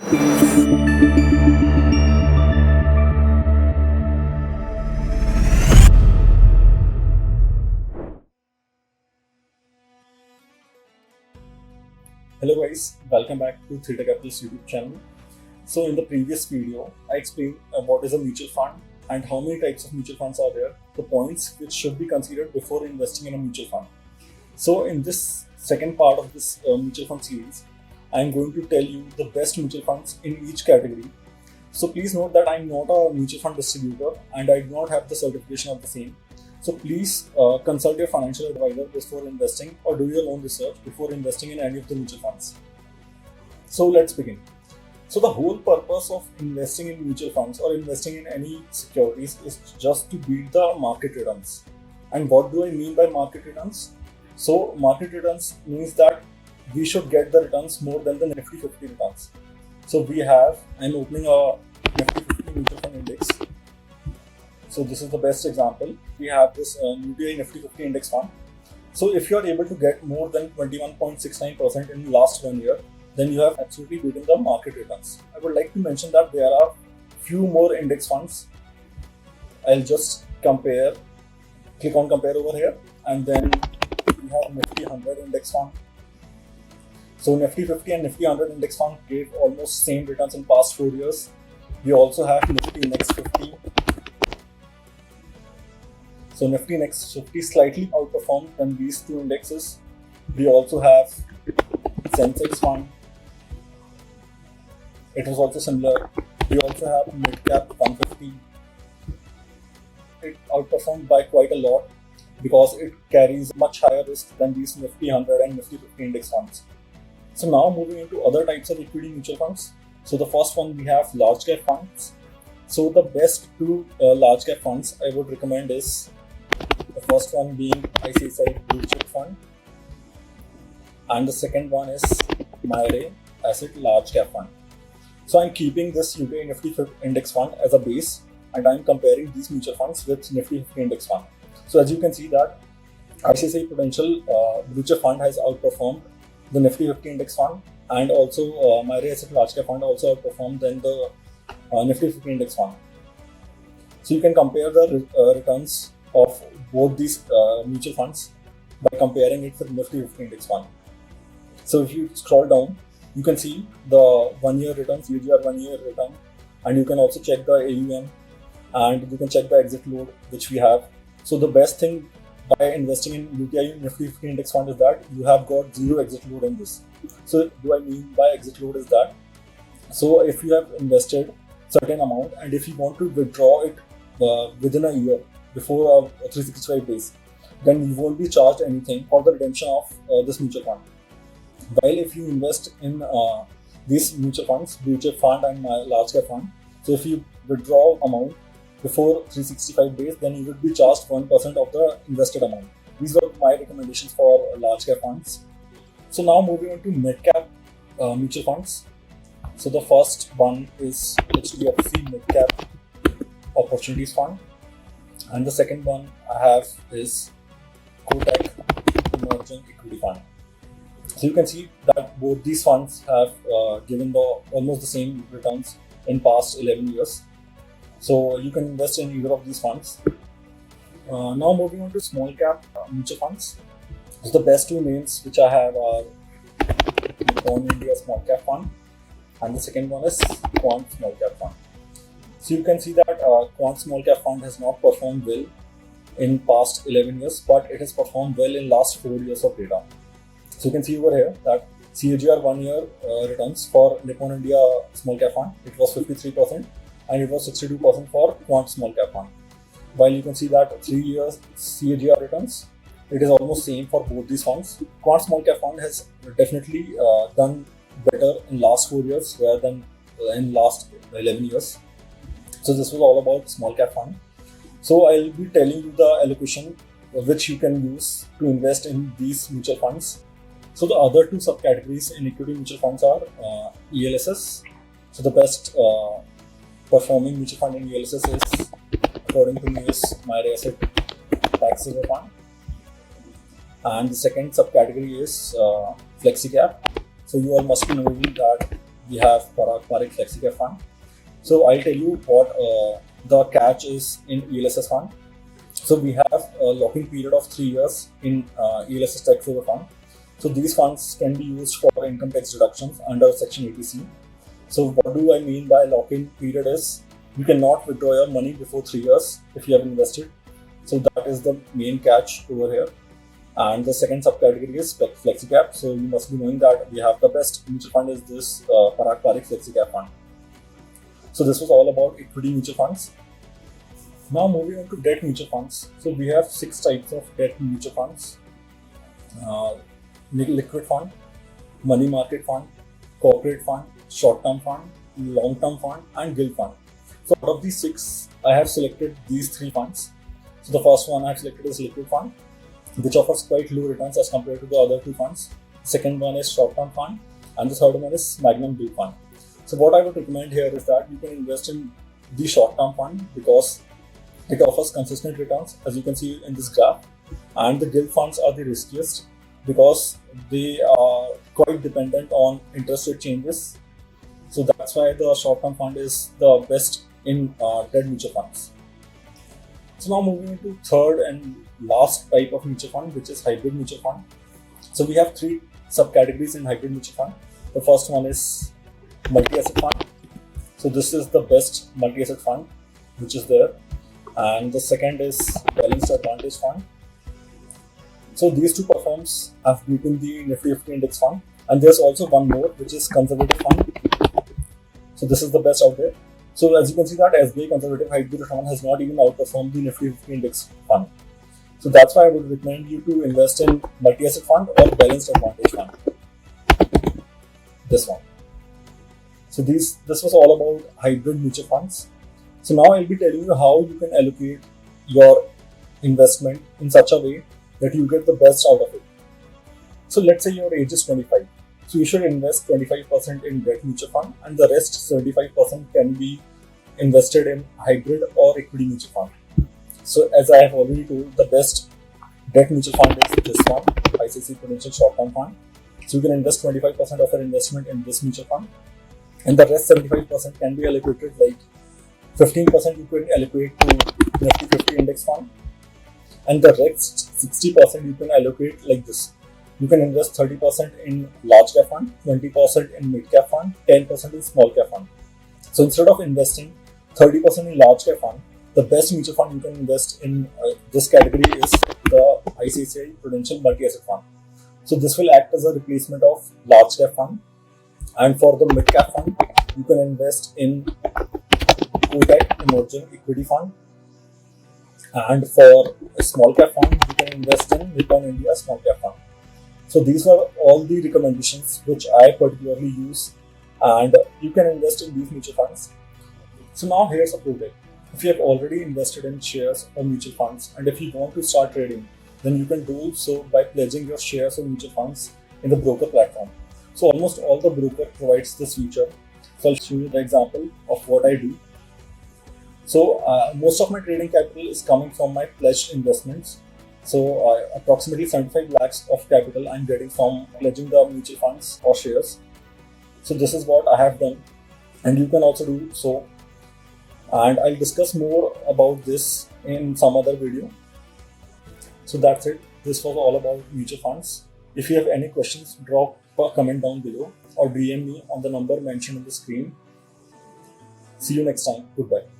Hello guys, welcome back to Theta Capitals YouTube channel. So in the previous video, I explained what is a mutual fund and how many types of mutual funds are there, the points which should be considered before investing in a mutual fund. So in this second part of this mutual fund series, I am going to tell you the best mutual funds in each category. So please note that I am not a mutual fund distributor and I do not have the certification of the same. So please consult your financial advisor before investing or do your own research before investing in any of the mutual funds. So let's begin. So the whole purpose of investing in mutual funds or investing in any securities is just to beat the market returns. And what do I mean by market returns? So market returns means that we should get the returns more than the Nifty 50 returns. So I'm opening a Nifty 50 mutual fund index. So this is the best example. We have this UTI Nifty 50 index fund. So if you are able to get more than 21.69% in the last 1 year, then you have absolutely beaten the market returns. I would like to mention that there are few more index funds. I'll just click on compare over here, and then we have Nifty 100 index fund. So Nifty 50 and Nifty 100 index fund gave almost same returns in past 4 years. We also have Nifty Next 50. So Nifty Next 50 slightly outperformed than these two indexes. We also have Sensex fund. It was also similar. We also have Mid Cap 150. It outperformed by quite a lot because it carries much higher risk than these Nifty 100 and Nifty 50 index funds. So now moving into other types of equity mutual funds. So the first one we have large cap funds. So the best two large cap funds I would recommend is the first one being ICICI Blue Chip Fund, and the second one is IIM Asset Large Cap Fund. So I'm keeping this UTI Nifty 50 Index Fund as a base, and I'm comparing these mutual funds with Nifty 50 Index Fund. So as you can see that ICICI Prudential Blue Chip Fund has outperformed the Nifty 50 Index Fund, and also IIM Asset Large Cap Fund also outperformed than the Nifty 50 Index Fund. So you can compare the returns of both these mutual funds by comparing it with Nifty 50 Index Fund. So if you scroll down, you can see the 1 year return, CAGR 1 year return, and you can also check the AUM, and you can check the exit load which we have. So the best thing by investing in UTI Nifty 50 Index Fund is that you have got zero exit load in this. So what I mean by exit load is that, so if you have invested certain amount and if you want to withdraw it within a year, before 365 days, then you won't be charged anything for the redemption of this mutual fund. While if you invest in these mutual funds, Blue Chip Fund and Large Cap Fund, so if you withdraw amount before 365 days, then you would be charged 1% of the invested amount. These were my recommendations for large cap funds. So now moving on to mid cap mutual funds. So the first one is HDFC Mid Cap Opportunities Fund. And the second one I have is Kotak Emerging Equity Fund. So you can see that both these funds have given almost the same returns in past 11 years. So you can invest in either of these funds. Now moving on to small cap mutual funds. So the best two names which I have are Nippon India Small Cap Fund, and the second one is Quant Small Cap Fund. So you can see that Quant Small Cap Fund has not performed well in past 11 years, but it has performed well in last 4 years of data. So you can see over here that CAGR 1 year returns for Nippon India Small Cap Fund, it was 53% and it was 62% for Quant Small Cap Fund. While you can see that 3 years CAGR returns, it is almost same for both these funds. Quant Small Cap Fund has definitely done better in last 4 years rather than in last 11 years. So this was all about small cap fund. So I'll be telling you the allocation which you can use to invest in these mutual funds. So the other two subcategories in equity mutual funds are ELSS. So the best performing mutual fund in ELSS is, according to me, is IIM Asset Tax Saver Fund. And the second subcategory is Flexi Cap. So you all must be knowing that we have Parak Flexi Cap Fund. So I'll tell you what the catch is in ELSS fund. So we have a locking period of 3 years in ELSS tax saver fund. So these funds can be used for income tax deductions under Section 80C. So what do I mean by lock-in period is you cannot withdraw your money before 3 years if you have invested. So that is the main catch over here. And the second subcategory is Flexi Cap. So you must be knowing that we have the best mutual fund is this Parak Flexi Cap Fund. So this was all about equity mutual funds. Now moving on to debt mutual funds. So we have 6 types of debt mutual funds. Liquid fund, money market fund, corporate fund, short-term fund, long-term fund, and gilt fund. So out of these 6, I have selected these 3 funds. So the first one I have selected is liquid fund, which offers quite low returns as compared to the other 2 funds. The second one is short-term fund, and the third one is Magnum Gilt Fund. So what I would recommend here is that you can invest in the short-term fund because it offers consistent returns, as you can see in this graph, and the gilt funds are the riskiest because they are quite dependent on interest rate changes. So that's why the short-term fund is the best in debt mutual funds. So now moving into third and last type of mutual fund, which is hybrid mutual fund. So we have 3 subcategories in hybrid mutual fund. The first one is multi-asset fund. So this is the best multi-asset fund which is there. And the second is balanced advantage fund. So these 2 performs have beaten the Nifty 50 index fund. And there's also one more, which is conservative fund. So this is the best out there. So as you can see that SBI conservative hybrid fund has not even outperformed the Nifty 50 index fund. So that's why I would recommend you to invest in multi-asset fund or balanced advantage fund. This one. So this was all about hybrid mutual funds. So now I'll be telling you how you can allocate your investment in such a way that you get the best out of it. So let's say your age is 25. So you should invest 25% in debt mutual fund and the rest 75% can be invested in hybrid or equity mutual fund. So as I have already told, the best debt mutual fund is this one, ICICI Prudential Short-Term Fund. So you can invest 25% of your investment in this mutual fund and the rest 75% can be allocated, like 15% you can allocate to Nifty 50 index fund and the rest 60% you can allocate like this. You can invest 30% in large cap fund, 20% in mid cap fund, 10% in small cap fund. So instead of investing 30% in large cap fund, the best mutual fund you can invest in this category is the ICICI Prudential Multi-Asset Fund. So this will act as a replacement of large cap fund. And for the mid cap fund, you can invest in Kotak Emerging Equity Fund. And for a small cap fund, you can invest in Nippon India Small Cap Fund. So these were all the recommendations which I particularly use, and you can invest in these mutual funds. So now here's a pro tip. If you have already invested in shares or mutual funds and if you want to start trading, then you can do so by pledging your shares or mutual funds in the broker platform. So almost all the broker provides this feature. So I'll show you the example of what I do. So most of my trading capital is coming from my pledged investments. So approximately 75 lakhs of capital I'm getting from pledging the mutual funds or shares. So this is what I have done and you can also do so. And I'll discuss more about this in some other video. So that's it. This was all about mutual funds. If you have any questions, drop a comment down below or DM me on the number mentioned on the screen. See you next time. Goodbye.